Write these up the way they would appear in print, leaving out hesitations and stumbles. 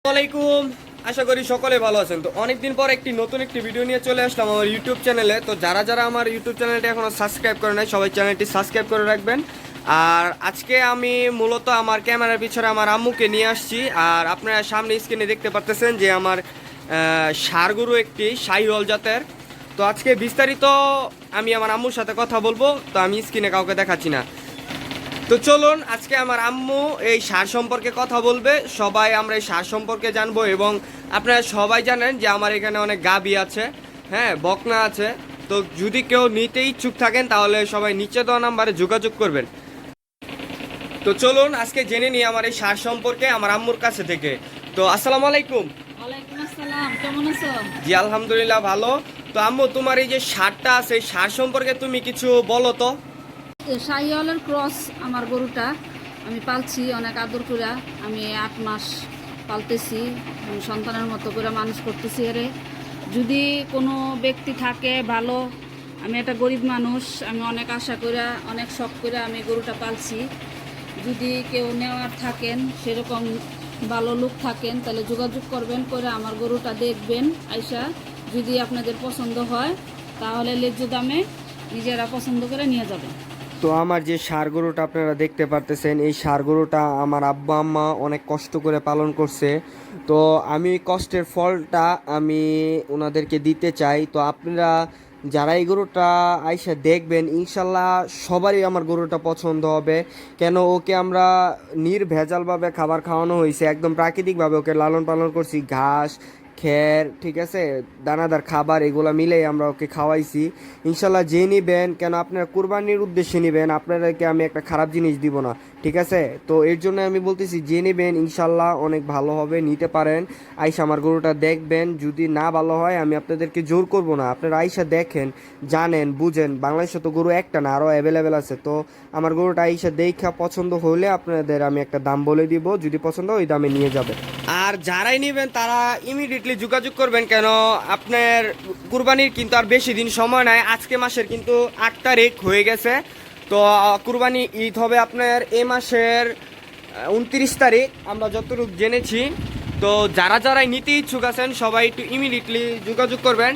আসসালামাইকুম। আশা করি সকলে ভালো আছেন। তো অনেকদিন পর নতুন একটি ভিডিও নিয়ে চলে আসলাম আমার ইউটিউব চ্যানেলে। তো যারা যারা আমার ইউটিউব চ্যানেলটি এখনও সাবস্ক্রাইব করে নাই সবাই চ্যানেলটি সাবস্ক্রাইব করে রাখবেন। আর আজকে আমি মূলত আমার ক্যামেরার পিছনে আমার আম্মুকে নিয়ে আসছি। আর আপনারা সামনে স্ক্রিনে দেখতে পারতেছেন যে আমার ষাঁড় গরু একটি শাহিওয়াল জাতের। তো আজকে বিস্তারিত আমি আমার আম্মুর সাথে কথা বলবো, তো আমি স্ক্রিনে কাউকে দেখাচ্ছি না। তো চলুন আজকে আমার আম্মু এই সার সম্পর্কে কথা বলবে, সবাই আমরা এই সার সম্পর্কে জানবো। এবং আপনারা সবাই জানেন যে আমার এখানে অনেক গাবি আছে, হ্যাঁ বকনা আছে। তো যদি কেউ নিতে ইচ্ছুক থাকেন তাহলে সবাই নিচে দেওয়া নাম্বারে যোগাযোগ করবেন। তো চলুন আজকে জেনে নিই আমার এই সার সম্পর্কে আমার আম্মুর কাছে থেকে। তো আসসালামু আলাইকুম। ওয়ালাইকুম আসসালাম, কেমন আছো? জি আলহামদুলিল্লাহ ভালো। তো আম্মু, তোমার এই যে সারটা আছে এই সার সম্পর্কে তুমি কিছু বলো তো। শাহিওয়ালের ক্রস আমার গরুটা আমি পালছি অনেক আদর করে। আমি 8 মাস পালতেছি, আমি সন্তানের মতো করে মানুষ করতেছি। এরে যদি কোনো ব্যক্তি থাকে ভালো, আমি একটা গরিব মানুষ, আমি অনেক আশা করে অনেক শখ করে আমি গরুটা পালছি। যদি কেউ নেওয়ার থাকেন, সেরকম ভালো লোক থাকেন, তাহলে যোগাযোগ করবেন, করে আমার গরুটা দেখবেন আইসা। যদি আপনাদের পছন্দ হয় তাহলে ন্যায্য দামে নিজেরা পছন্দ করে নিয়ে যাবেন। তো আমার যে ষাঁড় গরুটা আপনারা দেখতে পারতেছেন, এই ষাঁড় গরুটা আমার আব্বা আম্মা অনেক কষ্ট করে পালন করছে। তো আমি কষ্টের ফলটা আমি ওনাদেরকে দিতে চাই। তো আপনারা যারা এই গরুটা আইসা দেখবেন, ইনশাল্লাহ সবারই আমার গরুটা পছন্দ হবে। কেন, ওকে আমরা নির্ভেজালভাবে খাবার খাওয়ানো হয়েছে, একদম প্রাকৃতিকভাবে ওকে লালন পালন করছি। ঘাস, খের, ঠিক আছে, দানাদার খাবার এগুলো মিলেই আমরা ওকে খাওয়াইছি। ইনশাল্লাহ যে নিবেন, কেন আপনারা কুরবানির উদ্দেশ্যে নেবেন, আপনাদেরকে আমি একটা খারাপ জিনিস দিব না, ঠিক আছে। তো এর জন্য আমি বলতেছি যে নেবেন ইনশাল্লাহ অনেক ভালো হবে, নিতে পারেন। আইসা আমার গরুটা দেখবেন, যদি না ভালো হয় আমি আপনাদেরকে জোর করব না। আপনারা আইসা দেখেন, জানেন, বুঝেন, বাংলাদেশে তো গরু একটা না, আরও অ্যাভেলেবেল আছে। তো আমার গরুটা আইসা দেখা পছন্দ হলে আপনাদের আমি একটা দাম বলে দিব, যদি পছন্দ হয় ওই দামে নিয়ে যাবেন। আর যারাই নেবেন তারা ইমিডিয়েটলি যোগাযোগ করবেন, কেন আপনার কুরবানির কিন্তু আর বেশি দিন সময় নাই। আজকে মাসের কিন্তু 8 তারিখ হয়ে গেছে। তো কুরবানি ঈদ হবে আপনার এই মাসের 29 তারিখ আমরা যতটুকু জেনেছি। তো যারা যারাই নিতে ইচ্ছুক আছেন সবাই একটু ইমিডিয়েটলি যোগাযোগ করবেন।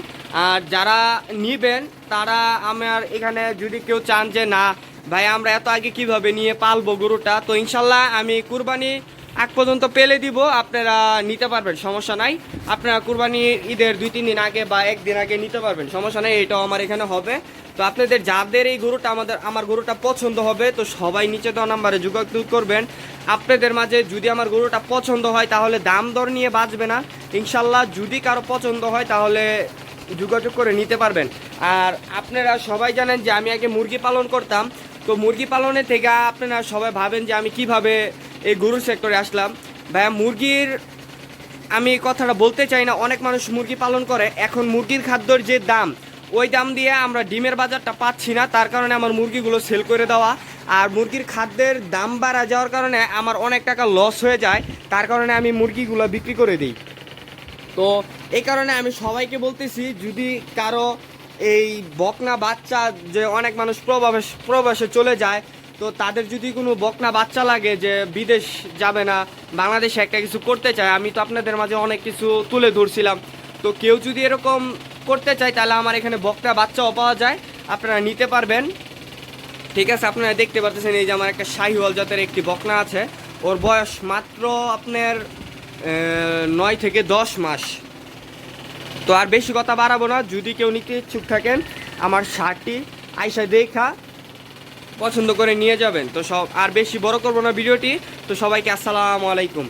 আর যারা নিবেন তারা আমার এখানে যদি কেউ চান যে না ভাই আমরা এত আগে কিভাবে নিয়ে পালবো গরুটা, তো ইনশাল্লাহ আমি কুরবানি আগ পর্যন্ত পেলে দিব, আপনারা নিতে পারবেন, সমস্যা নাই। আপনারা কুরবানি ঈদের 2-3 দিন আগে বা একদিন আগে নিতে পারবেন, সমস্যা নাই, এটাও আমার এখানে হবে। তো আপনাদের যাদের এই গরুটা আমার গরুটা পছন্দ হবে তো সবাই নিচে দেওয়া নাম্বারে যোগাযোগ করবেন। আপনাদের মাঝে যদি আমার গরুটা পছন্দ হয় তাহলে দাম দর নিয়ে বাঁচবে না ইনশাল্লাহ। যদি কারো পছন্দ হয় তাহলে যোগাযোগ করে নিতে পারবেন। আর আপনারা সবাই জানেন যে আমি আগে মুরগি পালন করতাম। তো মুরগি পালনের থেকে আপনারা সবাই ভাবেন যে আমি কিভাবে এই গরুর সেক্টরে আসলাম। ভাইয়া মুরগির আমি কথাটা বলতে চাই না, অনেক মানুষ মুরগি পালন করে, এখন মুরগির খাদ্যর যে দাম ওই দাম দিয়ে আমরা ডিমের বাজারটা পাচ্ছি না, তার কারণে আমার মুরগিগুলো সেল করে দেওয়া। আর মুরগির খাদ্যের দাম বাড়া যাওয়ার কারণে আমার অনেক টাকা লস হয়ে যায়, তার কারণে আমি মুরগিগুলো বিক্রি করে দিই। তো এই কারণে আমি সবাইকে বলতেছি, যদি কারো এই বকনা বাচ্চা, যে অনেক মানুষ প্রবাসে চলে যায়, তো তাদের যদি কোনো বকনা বাচ্চা লাগে যে বিদেশ যাবে না, বাংলাদেশে একটা কিছু করতে চায়, আমি তো আপনাদের মাঝে অনেক কিছু তুলে ধরছিলাম। তো কেউ যদি এরকম করতে চায় তাহলে আমার এখানে বকনা বাচ্চাও পাওয়া যায়, আপনারা নিতে পারবেন, ঠিক আছে। আপনারা দেখতে পাচ্ছেন এই যে আমার একটা শাহিওয়াল জাতের একটি বকনা আছে, ওর বয়স মাত্র আপনার 9 থেকে 10 মাস। তো আর বেশি কথা বাড়াবো না, যদি কেউ নিতে ইচ্ছুক থাকেন আমার শার্টটি আইসা দেখা পছন্দ করে নিয়ে যাবেন। তো সব আর বেশি বড় করবো না ভিডিওটি। তো সবাইকে আসসালামু আলাইকুম।